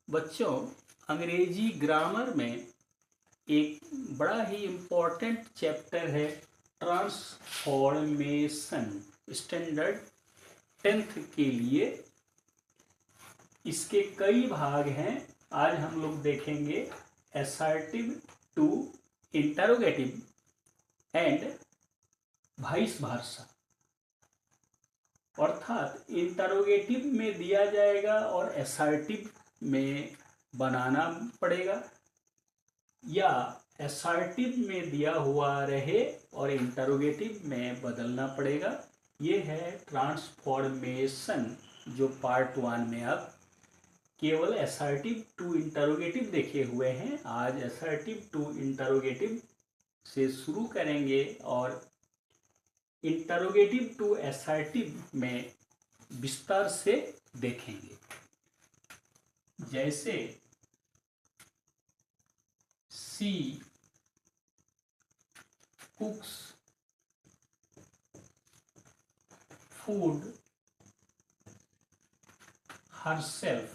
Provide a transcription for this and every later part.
बच्चों, अंग्रेजी ग्रामर में एक बड़ा ही इम्पोर्टेंट चैप्टर है ट्रांसफॉर्मेशन। स्टैंडर्ड 10th के लिए इसके कई भाग हैं। आज हम लोग देखेंगे assertive to interrogative and vice versa. अर्थात इंटरोगेटिव में दिया जाएगा और असर्टिव में बनाना पड़ेगा, या असर्टिव में दिया हुआ रहे और इंटरोगेटिव में बदलना पड़ेगा। ये है ट्रांसफॉर्मेशन, जो पार्ट 1 में आप केवल असर्टिव टू इंटरोगेटिव देखे हुए हैं। आज असर्टिव टू इंटरोगेटिव से शुरू करेंगे और इंटरोगेटिव टू असर्टिव में विस्तार से देखेंगे। जैसे सी कुक्स फूड herself।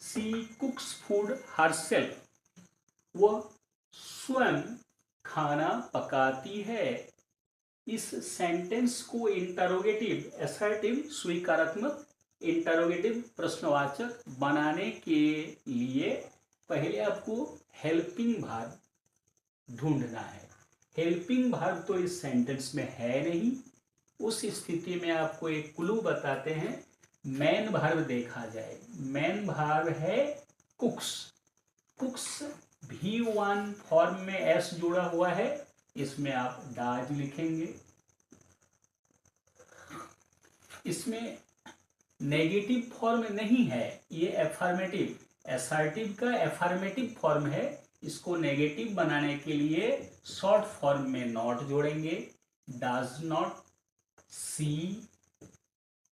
सी कुक्स फूड herself, वह स्वयं खाना पकाती है। इस सेंटेंस को इंटरोगेटिव असर्टिव स्वीकारात्मक इंटरोगेटिव प्रश्नवाचक बनाने के लिए पहले आपको हेल्पिंग वर्ब ढूंढना है। हेल्पिंग वर्ब तो इस सेंटेंस में है नहीं। उस स्थिति में आपको एक क्लू बताते हैं, मेन वर्ब देखा जाए। मेन वर्ब है कुक्स। कुक्स V1 फॉर्म में एस जुड़ा हुआ है, इसमें आप डाज लिखेंगे। इसमें नेगेटिव फॉर्म नहीं है, ये एफर्मेटिव असर्टिव का एफर्मेटिव फॉर्म है। इसको नेगेटिव बनाने के लिए शॉर्ट फॉर्म में नॉट जोड़ेंगे। Does not see,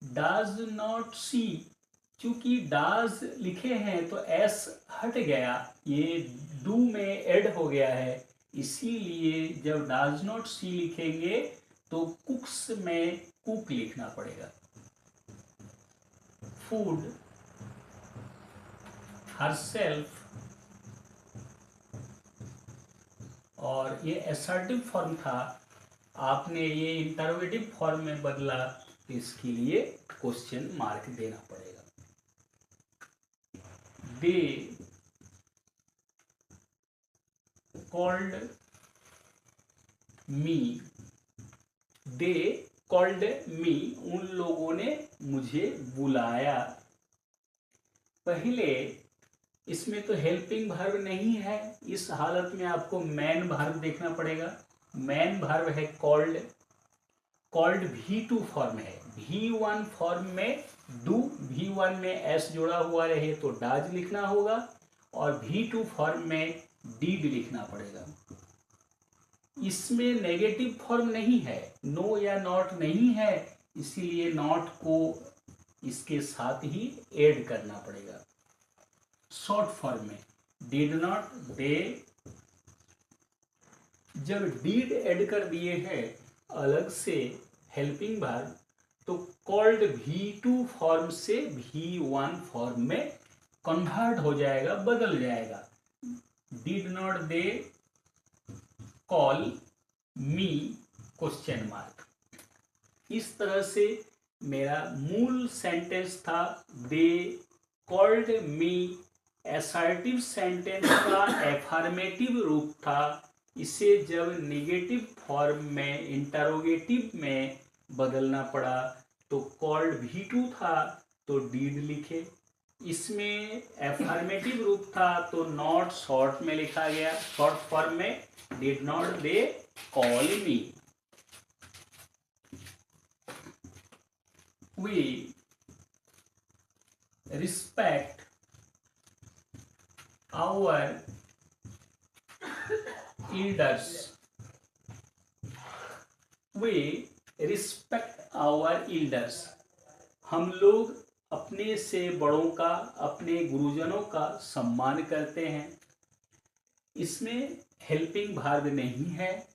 does not see. चूंकि डाज लिखे हैं तो एस हट गया, ये डू में ऐड हो गया है। इसीलिए जब डज नॉट सी लिखेंगे तो कुक्स में कुक लिखना पड़ेगा। फूड हरसेल्फ, और ये असर्टिव फॉर्म था, आपने ये इंटरोगेटिव फॉर्म में बदला, तो इसके लिए क्वेश्चन मार्क देना पड़ेगा। They called me, they called me, उन लोगों ने मुझे बुलाया। पहले इसमें तो हेल्पिंग वर्ब नहीं है, इस हालत में आपको मेन वर्ब देखना पड़ेगा। मेन वर्ब है कॉल्ड। कॉल्ड V2 फॉर्म है। V1 फॉर्म में डू, V1 में एस जुड़ा हुआ रहे तो डाज लिखना होगा, और V2 फॉर्म में डीड लिखना पड़ेगा। इसमें नेगेटिव फॉर्म नहीं है, नो या नॉट नहीं है, इसीलिए नॉट को इसके साथ ही ऐड करना पड़ेगा। शॉर्ट फॉर्म में डिड नॉट, दे। जब डीड ऐड कर दिए हैं अलग से हेल्पिंग वर्ब, तो कॉल्ड V2 फॉर्म से V1 फॉर्म में कन्वर्ट हो जाएगा, बदल जाएगा। Did not they call me question mark. इस तरह से मेरा मूल सेंटेंस था they called me. Assertive sentence का एफर्मेटिव रूप था। इसे जब नेगेटिव फॉर्म में इंटरोगेटिव में बदलना पड़ा तो कॉल्ड V2 था तो डीड लिखे। इसमें एफर्मेटिव रूप था तो नॉट शॉर्ट में लिखा गया, शॉर्ट फॉर्म में did not they call me. We respect our elders, we respect our elders। हम लोग अपने से बड़ों का, अपने गुरुजनों का सम्मान करते हैं। इसमें हेल्पिंग वर्ब नहीं है।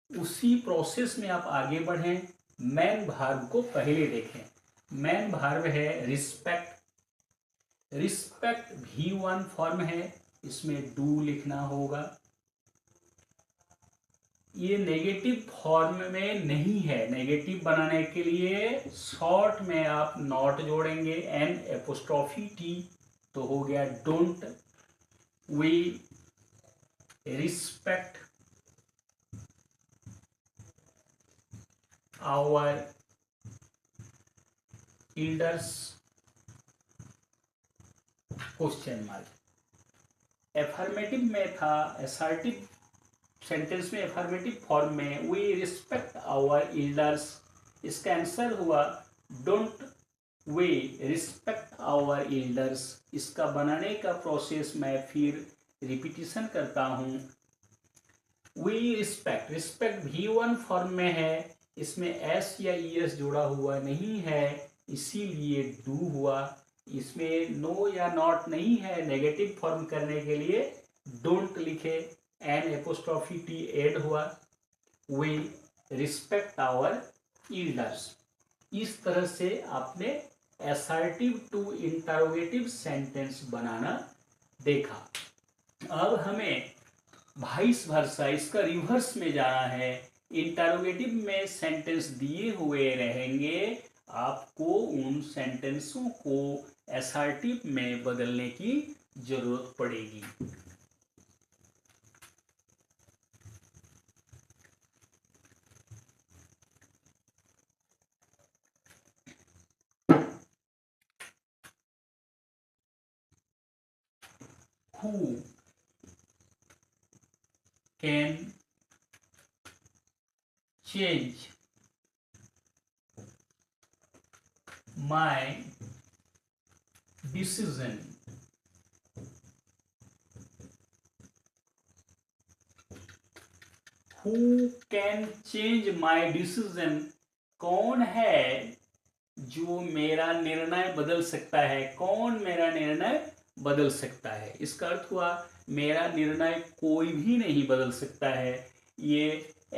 उसी प्रोसेस में आप आगे बढ़ें, मेन वर्ब को पहले देखें। मेन वर्ब है रिस्पेक्ट, रिस्पेक्ट V1 फॉर्म है, इसमें डू लिखना होगा। ये नेगेटिव फॉर्म में नहीं है, नेगेटिव बनाने के लिए शॉर्ट में आप नॉट जोड़ेंगे, एन एपोस्ट्रॉफी टी, तो हो गया don't we respect our elders question mark. Affirmative में था, असर्टिव सेंटेंस में एफर्मेटिव फॉर्म में वी रिस्पेक्ट आवर एल्डर्स, इसका आंसर हुआ don't we respect our elders. इसका बनाने का प्रोसेस मैं फिर रिपीटिशन करता हूँ। We respect, respect V1 form में है, इसमें एस या ईएस जुड़ा हुआ नहीं है, इसीलिए डू हुआ। इसमें नो या नॉट नहीं है, नेगेटिव फॉर्म करने के लिए डोंट लिखे, एन एपोस्ट्रॉफी टी एड हुआ, वी रिस्पेक्ट आवर एल्डर्स। इस तरह से आपने असर्टिव टू इंटरोगेटिव सेंटेंस बनाना देखा। अब हमें वाइस वर्सा, इसका रिवर्स में जाना है। इंटरोगेटिव में सेंटेंस दिए हुए रहेंगे, आपको उन सेंटेंसों को असर्टिव में बदलने की जरूरत पड़ेगी। Who can change my decision? Who can change my decision? कौन है जो मेरा निर्णय बदल सकता है? कौन मेरा निर्णय बदल सकता है? इसका अर्थ हुआ मेरा निर्णय कोई भी नहीं बदल सकता है। ये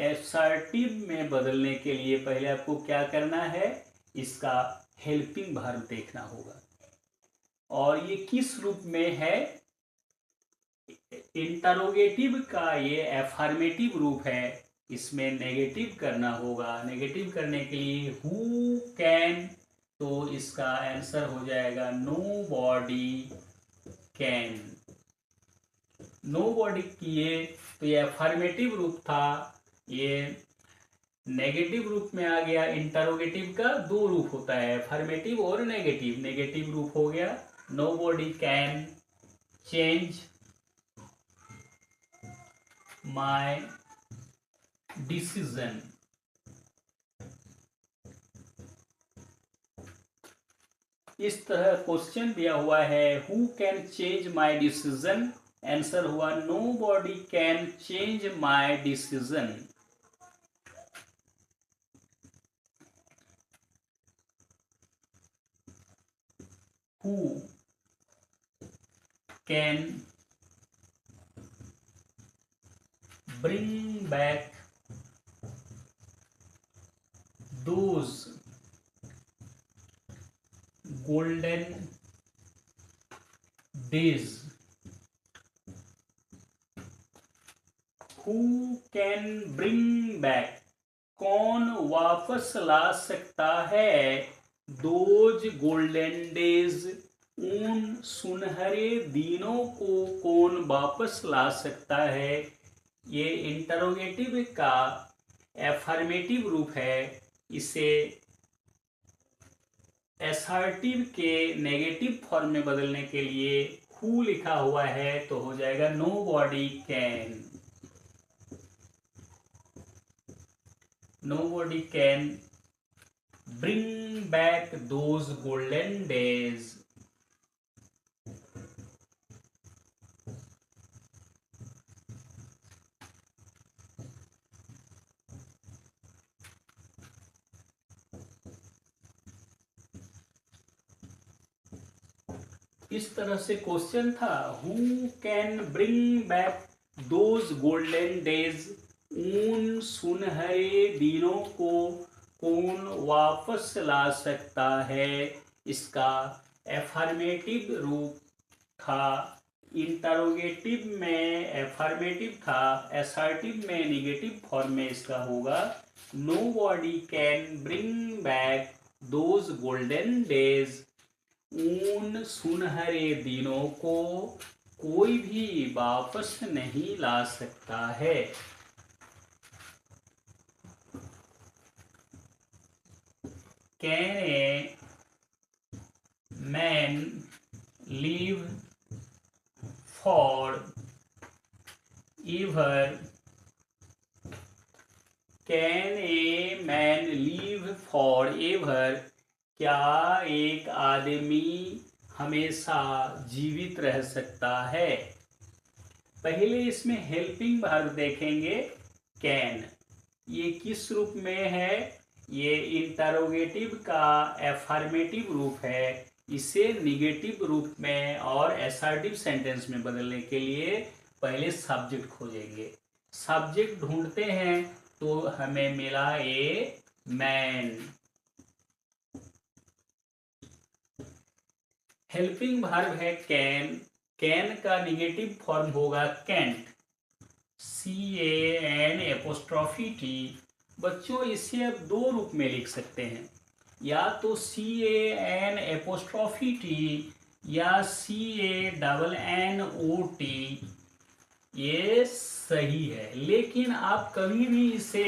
असर्टिव में बदलने के लिए पहले आपको क्या करना है, इसका हेल्पिंग वर्ब देखना होगा। और ये किस रूप में है? इंटरोगेटिव का ये अफर्मेटिव रूप है, इसमें नेगेटिव करना होगा। नेगेटिव करने के लिए हु कैन, तो इसका आंसर हो जाएगा nobody can. Nobody किए तो ये अफर्मेटिव रूप था, ये नेगेटिव रूप में आ गया। इंटरोगेटिव का दो रूप होता है, अफर्मेटिव और नेगेटिव। नेगेटिव रूप हो गया nobody can change my decision. इस तरह क्वेश्चन दिया हुआ है, who can change my decision, answer हुआ nobody can change my decision. Who can bring back those golden days? Who can bring back, कौन वापस ला सकता है, those golden days, उन सुनहरे दिनों को कौन वापस ला सकता है? ये इंटरोगेटिव का एफर्मेटिव रूप है, इसे असर्टिव के नेगेटिव फॉर्म में बदलने के लिए हु लिखा हुआ है, तो हो जाएगा nobody can. Nobody can bring back those golden days. इस तरह से क्वेश्चन था, who can bring back those golden days, उन सुनहरे दिनों को कौन वापस ला सकता है, इसका एफर्मेटिव रूप था। इंटरोगेटिव में एफर्मेटिव था, असर्टिव में निगेटिव फॉर्म में इसका होगा nobody can bring back those golden days. उन सुनहरे दिनों को कोई भी वापस नहीं ला सकता है। Can a man live for ever, can a man live for ever, क्या एक आदमी हमेशा जीवित रह सकता है। पहले इसमें हेल्पिंग वर्ब देखेंगे कैन, ये किस रूप में है, ये इंटरोगेटिव का एफर्मेटिव रूप है। इसे निगेटिव रूप में और असर्टिव सेंटेंस में बदलने के लिए पहले सब्जेक्ट खोजेंगे। सब्जेक्ट ढूंढते हैं तो हमें मिला ए मैन। हेल्पिंग वर्ब है कैन, कैन का निगेटिव फॉर्म होगा कैंट, CAN''T। बच्चों इसे अब दो रूप में लिख सकते हैं, या तो CAN''T या CANNOT, ये सही है। लेकिन आप कभी भी इसे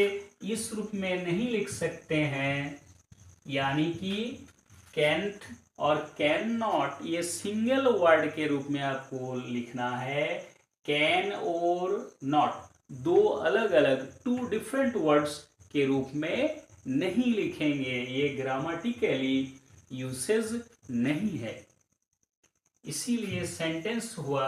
इस रूप में नहीं लिख सकते हैं, यानी कि कैंट और कैन नॉट ये सिंगल वर्ड के रूप में आपको लिखना है। कैन और नॉट दो अलग अलग, टू डिफरेंट वर्ड्स के रूप में नहीं लिखेंगे, ये ग्रामेटिकली यूसेज नहीं है। इसीलिए सेंटेंस हुआ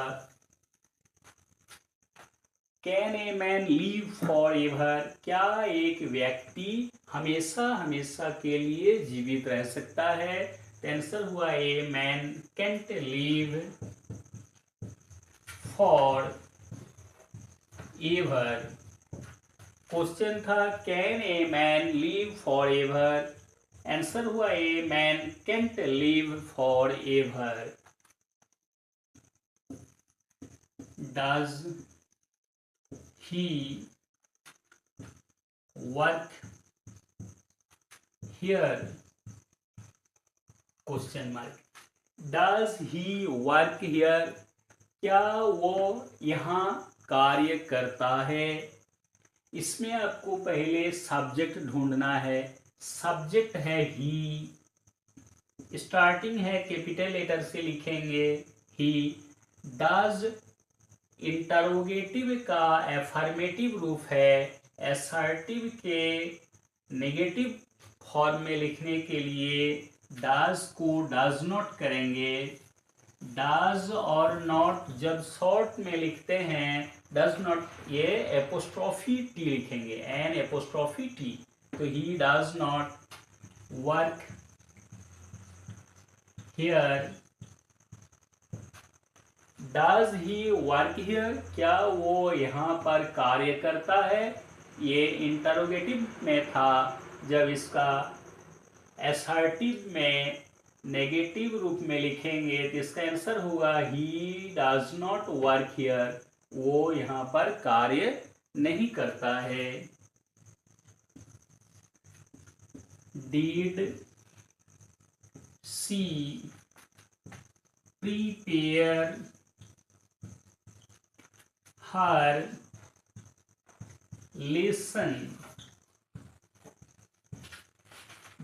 can a man live for ever, क्या एक व्यक्ति हमेशा हमेशा के लिए जीवित रह सकता है। आंसर हुआ a man can't live forever. Question था can a man live forever, answer हुआ a man can't live forever. Does he work here, question mark, does he work here, क्या वो यहाँ कार्य करता है। इसमें आपको पहले सब्जेक्ट ढूंढना है। सब्जेक्ट है ही, स्टार्टिंग है कैपिटल लेटर से लिखेंगे ही। डज इंटरोगेटिव का एफर्मेटिव रूप है, असर्टिव के नेगेटिव फॉर्म में लिखने के लिए डज को डज नॉट करेंगे। डज और नॉट जब शॉर्ट में लिखते हैं, डज नॉट ये एपोस्ट्रोफी टी लिखेंगे, N''T, तो ही does not work here. Does he work here, क्या वो यहाँ पर कार्य करता है। ये इंटरोगेटिव में था, जब इसका असर्टिव में नेगेटिव रूप में लिखेंगे तो इसका आंसर होगा he does not work here, वो यहाँ पर कार्य नहीं करता है। Did she prepare her lesson,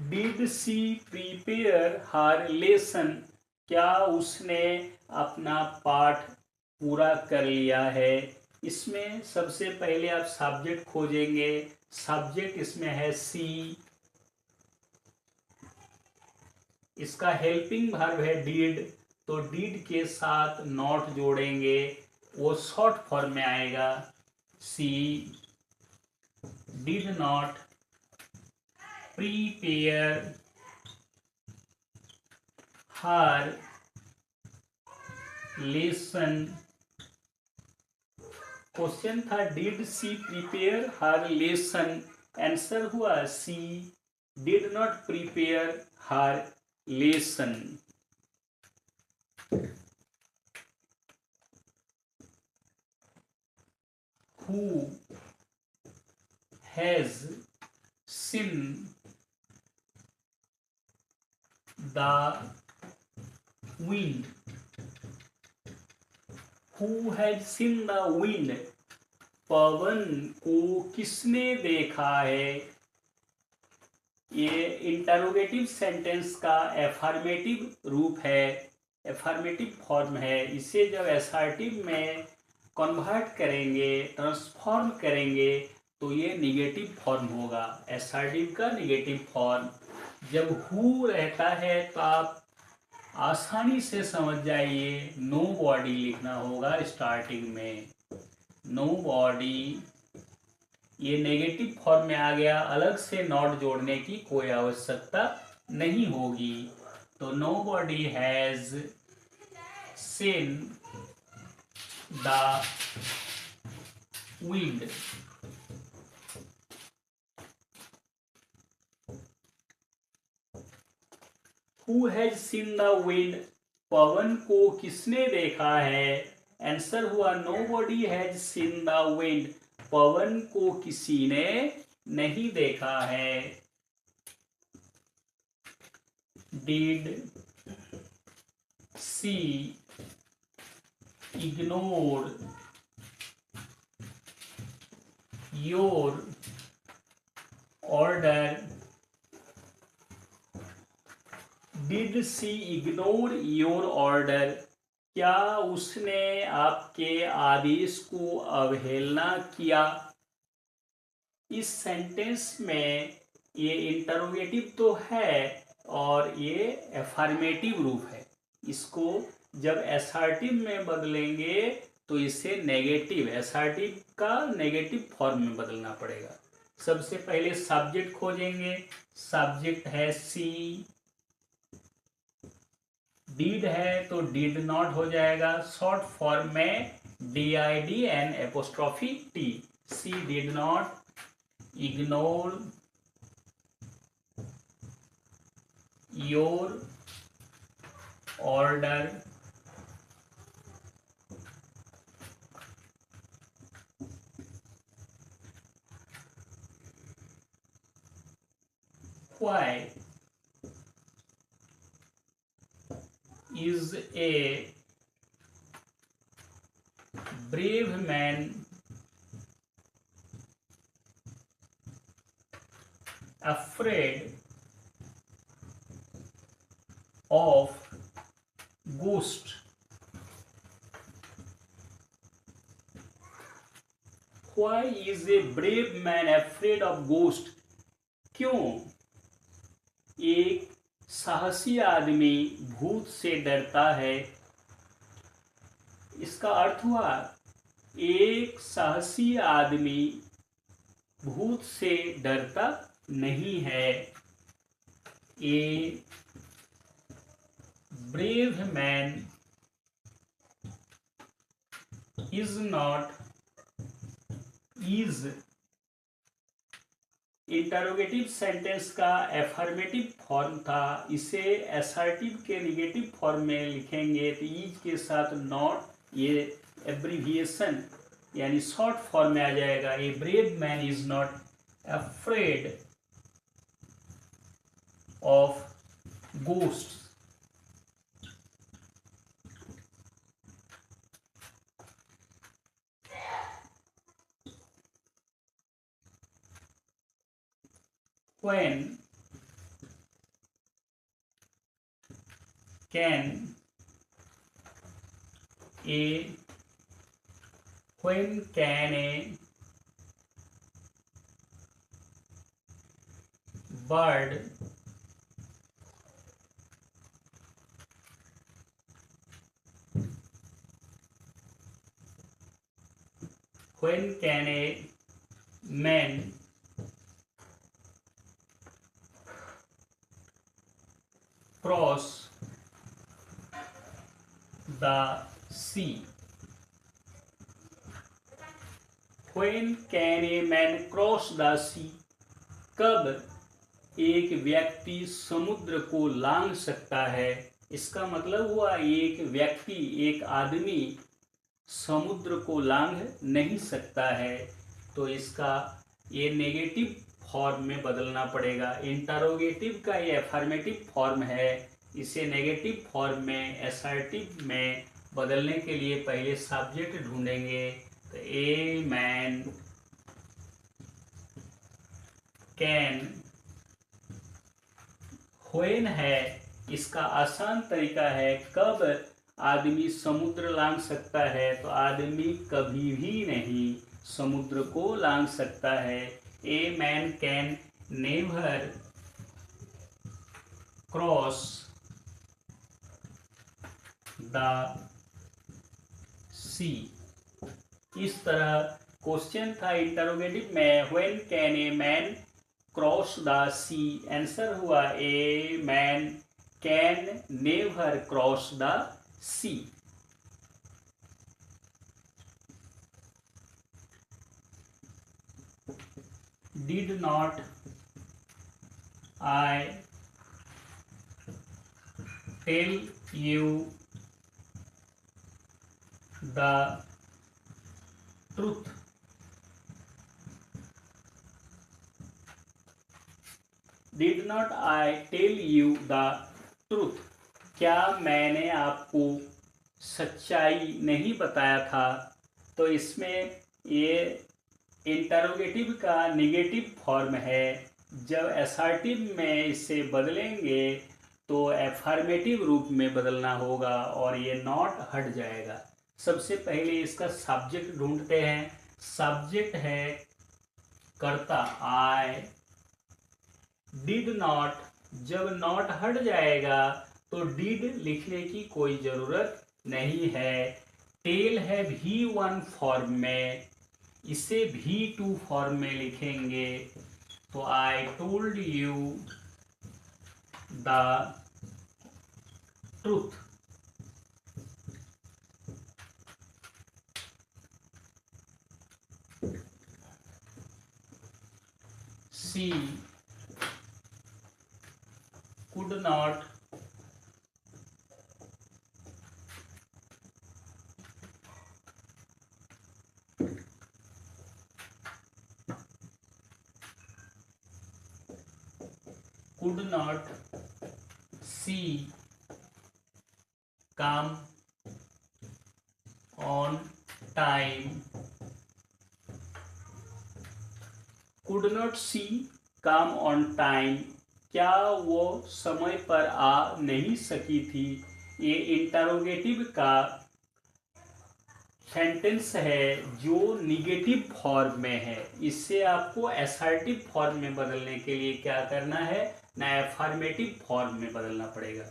did she prepare her lesson, क्या उसने अपना पाठ पूरा कर लिया है। इसमें सबसे पहले आप सब्जेक्ट खोजेंगे। सब्जेक्ट इसमें है सी, इसका हेल्पिंग वर्ब है डिड, तो डिड के साथ नॉट जोड़ेंगे, वो शॉर्ट फॉर्म में आएगा। She did not prepare her lesson. Question था did she prepare her lesson, answer हुआ she did not prepare her lesson. Who has seen the wind? Who has seen the wind? पवन को किसने देखा है? ये interrogative sentence का affirmative रूप है, एफर्मेटिव फॉर्म है। इसे जब असर्टिव में कन्वर्ट करेंगे, ट्रांसफॉर्म करेंगे, तो ये निगेटिव फॉर्म होगा। असर्टिव का निगेटिव फॉर्म। जब हु रहता है तो आप आसानी से समझ जाइए, नो बॉडी लिखना होगा स्टार्टिंग में। नो बॉडी ये नेगेटिव फॉर्म में आ गया, अलग से नॉट जोड़ने की कोई आवश्यकता नहीं होगी। तो nobody has seen the wind. Who has seen the wind? पवन को किसने देखा है? आंसर हुआ nobody has seen the wind. पवन को किसी ने नहीं देखा है। Did she ignore your order? Did she ignore your order? क्या उसने आपके आदेश को अवहेलना किया? इस सेंटेंस में ये इंटरोगेटिव तो है और ये एफर्मेटिव रूप है। इसको जब असर्टिव में बदलेंगे तो इसे नेगेटिव, असर्टिव का नेगेटिव फॉर्म में बदलना पड़ेगा। सबसे पहले सब्जेक्ट खोजेंगे। सब्जेक्ट है सी, डिड है तो डिड नॉट हो जाएगा। शॉर्ट फॉर्म में DIDN''T। She did not ignore your order. Why is a brave man afraid of ghost? Why is a brave man afraid of ghost? क्यों एक साहसी आदमी भूत से डरता है? इसका अर्थ हुआ एक साहसी आदमी भूत से डरता नहीं है। A brave man is not, is interrogative sentence का एफर्मेटिव फॉर्म था। इसे असर्टिव के निगेटिव फॉर्म में लिखेंगे तो इज के साथ नॉट, ये एब्रीविएशन यानी शॉर्ट फॉर्म में आ जाएगा। A brave man is not afraid of ghost. When can a bird when can a man cross the sea? When can a man cross the sea? कब एक व्यक्ति समुद्र को लांघ सकता है। इसका मतलब हुआ एक व्यक्ति, एक आदमी समुद्र को लांघ नहीं सकता है। तो इसका ये नेगेटिव फॉर्म में बदलना पड़ेगा। इंटरोगेटिव का ये अफर्मेटिव फॉर्म है, इसे नेगेटिव फॉर्म में, असर्टिव में बदलने के लिए पहले सब्जेक्ट ढूंढेंगे। तो ए मैन कैन, व्हेन है, इसका आसान तरीका है कब आदमी समुद्र लांघ सकता है, तो आदमी कभी भी नहीं समुद्र को लांघ सकता है। A man can never cross the sea. इस तरह क्वेश्चन था इंटरोगेटिव में, when can a man cross the sea. Answer हुआ a man can never cross the sea. Did not I tell you the truth. Did not I tell you the truth, क्या मैंने आपको सच्चाई नहीं बताया था। तो इसमें ये इंटरोगेटिव का नेगेटिव फॉर्म है। जब असर्टिव में इसे बदलेंगे तो अफर्मेटिव रूप में बदलना होगा और ये नॉट हट जाएगा। सबसे पहले इसका सब्जेक्ट ढूंढते हैं। सब्जेक्ट है कर्ता आई, डिड नॉट, जब नॉट हट जाएगा तो डिड लिखने की कोई ज़रूरत नहीं है। टेल है V1 फॉर्म में, इसे V2 फॉर्म में लिखेंगे। तो I told you the truth. She could not see come on time। could not see come on time, क्या वो समय पर आ नहीं सकी थी। ये इंटरोगेटिव का सेंटेंस है जो निगेटिव फॉर्म में है। इससे आपको असर्टिव फॉर्म में बदलने के लिए क्या करना है, ना अफर्मेटिव फॉर्म में बदलना पड़ेगा।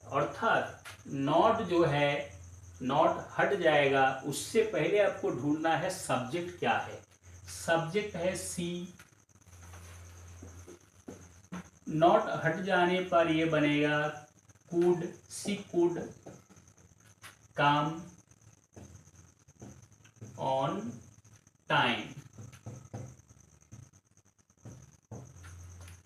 अर्थात नॉट जो है, नॉट हट जाएगा, उससे पहले आपको ढूंढना है सब्जेक्ट क्या है। सब्जेक्ट है सी, नॉट हट जाने पर ये बनेगा could, she could come on time.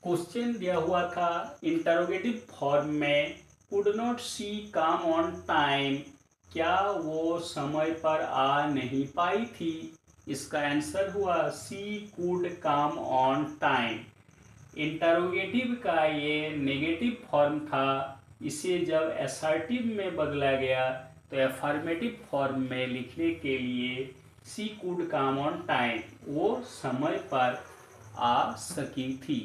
Question दिया हुआ था इंटरोगेटिव फॉर्म में, could not she come on time, क्या वो समय पर आ नहीं पाई थी। इसका आंसर हुआ she could come on time. Interrogative का ये नेगेटिव फॉर्म था, इसे जब असर्टिव में बदला गया तो अफर्मेटिव फॉर्म में लिखने के लिए सी कुड कम ऑन टाइम, वो समय पर आ सकी थी।